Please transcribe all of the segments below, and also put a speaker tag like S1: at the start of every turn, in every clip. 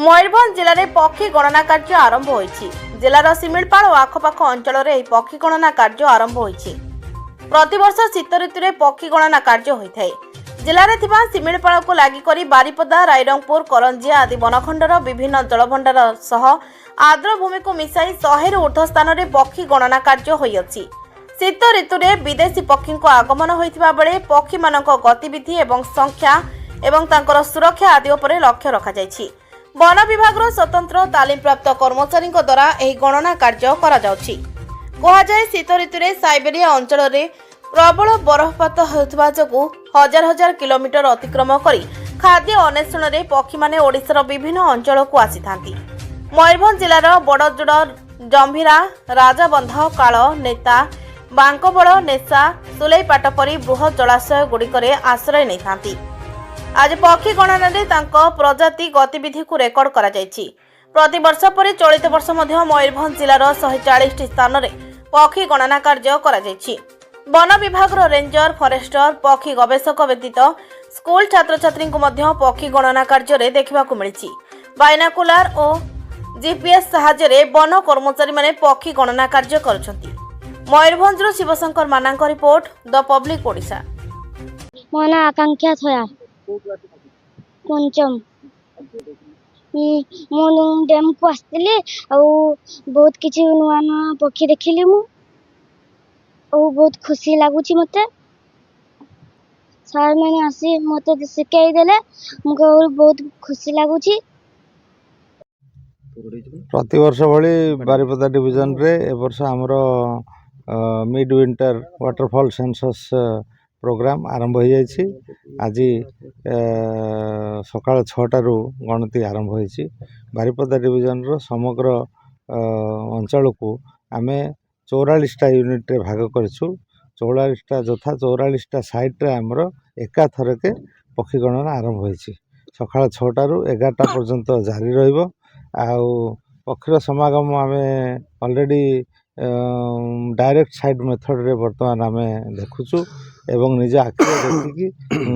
S1: मयूरभंज जिले में पक्षी गणना कार्य आरंभ होइछि। जिलार सिमिलपाल और आखपाख अंचल में पक्षी गणना कार्य आरंभ होइछि। प्रतिवर्ष शीत ऋतु में पक्षी गणना कार्य होता है। जिले में सिमिलपाल को लगी करी बारिपदा, रायरंगपुर, करंजिया आदि बनखंडर विभिन्न जलभंडार सह आर्द्र भूमि को मिसाई 100 रु ऊर्ध्व स्थान में पक्षी गणना कार्य होइछि। शीत ऋतु में विदेशी पक्षी आगमन होइथिबा बेले पक्षी मानक गतिविधि एवं संख्या एवं तांकर सुरक्षा आदि उपरे लक्ष्य रखा जायछि। वन विभाग स्वतंत्र तालीम प्राप्त कर्मचारी द्वारा यह गणना कार्य करा जाउछि। कहुए शीत ऋतु में साइबेरिया अंचल में प्रबल बरफपात होता जोगु हजार हजार किलोमीटर अतिक्रम करी खाद्य अन्वेषण में पक्षी माने ओडिशार विभिन्न अंचल को आसी थांती। मयूरभंज जिलार बड़जोड़, जंभीरा, राजाबंध, काल, नेता, बांकबल, नेसा, सुलेईपाट परी बृहत जलाशय गुड़िकरे आश्रय नहीं थांती। आज पक्षी गणना रे तांको प्रजाति गतिविधि को रेकर्ड करा जायछि। प्रति वर्ष परि चलित वर्ष मध्य मयूरभंज जिलार 140 स्थान रे पक्षी गणना कार्य करा जायछि। वन विभाग रेंजर, फरेस्टर, पक्षी गवेषक व्यतीत स्कूल छात्र छात्री को मध्य पक्षी गणना कार्य रे देखिबा को मिलिछि। बाइनाकुलर और जीपीएस सहायता रे वन कर्मचारी माने पक्षी गणना कार्य करुछंती। मयूरभंज रो Shivshankar Manank report, the public Odisha.
S2: मो ना आकांक्षा थया पंचम मु डैम को आसली बहुत किसी नुआ नुआ पक्षी देखिली मु बहुत खुशी लगुच मते सार मैंने आसी मते शिखाई देले मुझे बहुत खुशी लगुच।
S3: प्रति वर्ष भली बारिपदा डिविजन रे ए वर्ष हमर mid winter waterfowl census programme आरंभ हो जाइए। आज सकाल 6टारू गणति आरंभ होइछि। बारिपदा डिविजन रो समग्र अंचल को आमे 44टा यूनिट रे भाग करछु। 44टा जथा 44टा साइट रे हमर एका थरके पक्षी गणना आरंभ होइछि। सकाल 6टारू 11टा पर्यंत जारी रहिबो। आउ पक्षीर समागम आमे ऑलरेडी डायरेक्ट साइड मेथड रे वर्तमान आमे देखुछु एवं निज आखि देखिकी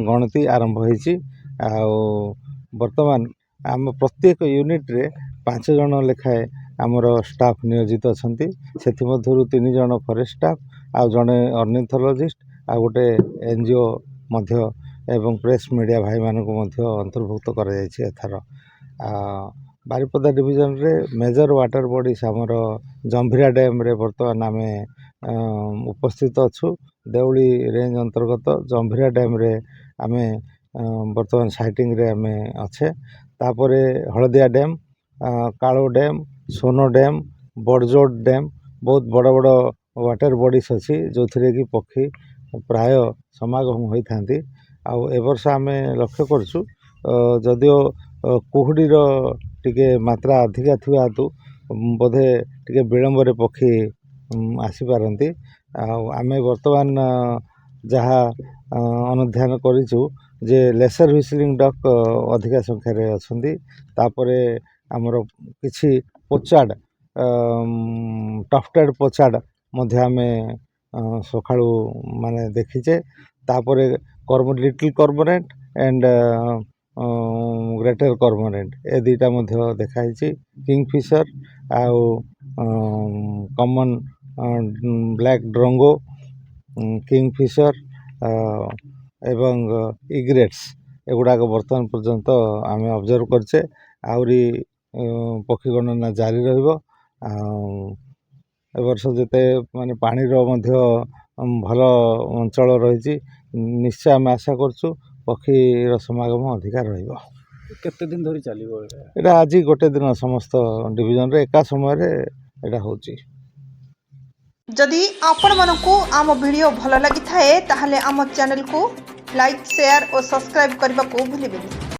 S3: गणति आरंभ होइछि। वर्तमान आम प्रत्येक यूनिट रे 5 जन लेखाए आमर स्टाफ नियोजित अछंती। सेथि मध्यरु 3 जन फॉरेस्ट स्टाफ आ जने ऑर्निथोलॉजिस्ट आ गोटे एनजीओ मध्य एवं प्रेस मीडिया भाई मानक मध्य अंतर्भुक्त कर जायछि। एथर बारिपदा डिविजन रे मेजर वाटर बॉडीज आमर जंभीरा डैम रे वर्तमान आमे उपस्थित अच्छु। देवली रेंज अंतर्गत जंभीरा डैम रे आमे वर्तमान साइटिंग रे आमे अच्छे। तापरे हलदिया डैम, कालो डैम, सोनो डैम, बड़जोड़ डैम बहुत बड़ बड़ वाटर बॉडीज अच्छी जो थी कि पक्षी प्राय समागम होई थांती। आउ ए वर्ष आमे लक्ष्य करछु जदियो कुहुडीर टिके मात्रा अधिका थिबा हेतु बोधे टिके विलंब रे पक्षी आसी पारंती। आमे वर्तमान जहा अनुध्यान करिछु जे लेसर व्हिसलिंग डक अधिका संख्या रे अछंती। तापरे हमर किछि पोचाड टफ्टेड पोचाड मध्ये आमे सखाळु माने देखिचे। तापरे little cormorant and greater cormorant ए दुईटा मध्य देखाई। किंगफिशर आउ कॉमन ब्लैक ड्रंगो, किंगफिशर एवं इग्रेट्स एगुड़ाक वर्तमान पर्यंत आम ऑब्जर्व करछे। आउरी पक्षी गणना जारी रहिबो। ए वर्ष जेते माने पानीर मध्य भल अंचल रही निश्चय आम आशा करछु पक्षीर समागम अधिका रहिबो।
S4: केते दिन धरी चलिबो
S3: एटा? आज गोटे दिन समस्त डिविजन रे एका समय रे एटा होची।
S5: जदि आपण मानकु आम वीडियो भल लगी थाए ताहले आम चैनल को लाइक, शेयर और सब्सक्राइब करने को भूलिबेनि।